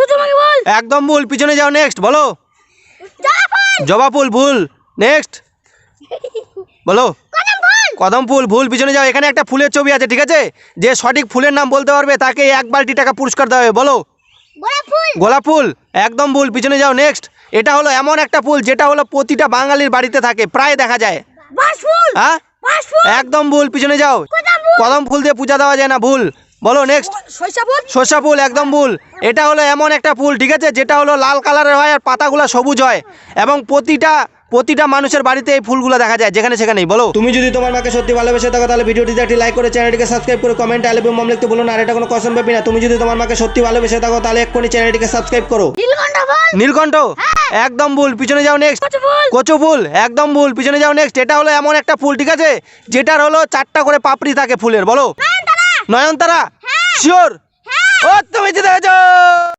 সূর্যমুখী ফুল। একদম ভুল, পিছনে যাও। নেক্সট বলো। জবা ফুল। জবা ফুল ভুল। নেক্সট বলো। কদম ফুল। কদম ফুল ভুল, পিছনে যাও। এখানে একটা ফুলের ছবি আছে, ঠিক আছে? যে সঠিক ফুলের নাম বলতে পারবে তাকে 1 বালতি টাকা পুরস্কার দেওয়া হবে। বলো। গোলাপ ফুল। গোলাপ ফুল একদম ভুল, পিছনে যাও। নেক্সট। এটা হলো এমন একটা ফুল যেটা হলো প্রতিটা বাঙালির বাড়িতে থাকে, প্রায় দেখা যায়। বাস ফুল। হ্যাঁ বাস ফুল। একদম ভুল, পিছনে যাও। কদম ফুল। কদম ফুল দিয়ে পূজা দেওয়া যায় না, ভুল। বলো নেক্সট। সরিষা ফুল। সর্ষা ফুল একদম ভুল। এটা হলো এমন একটা ফুল, ঠিক আছে, যেটা হলো লাল কালারের হয় আর পাতাগুলো সবুজ হয় এবং প্রতিটা মানুষের বাড়িতে এই ফুলগুলো দেখা যায়, যেখানে সেখানেই। বলো। তুমি যদি তোমার মাকে সত্যি ভালোবেসে থাকো তাহলে ভিডিওটিতে একটি লাইক করে চ্যানেলটিকে সাবস্ক্রাইব করে কমেন্টে আই লাভ ইউ মম লিখতে বলো না, আর এটা কোনো কোশ্চেন ভাবি না। তুমি যদি তোমার মাকে সত্যি ভালোবেসে থাকো তাহলে এক্ষুনি চ্যানেলটিকে সাবস্ক্রাইব করো। নীলকণ্ঠ ফুল। নীলকণ্ঠ একদম ভুল, পিছনে যাও। নেক্সট। কচু ফুল। কচু ফুল একদম ভুল, পিছনে যাও। নেক্সট। এটা হলো এমন একটা ফুল, ঠিক আছে, যেটার হলো 4টা করে পাপড়ি থাকে ফুলের। বলো। নয়নতারা। নয়নতারা হ্যাঁ। শিওর। হ্যাঁ। ও তুমি জিতে গেছো।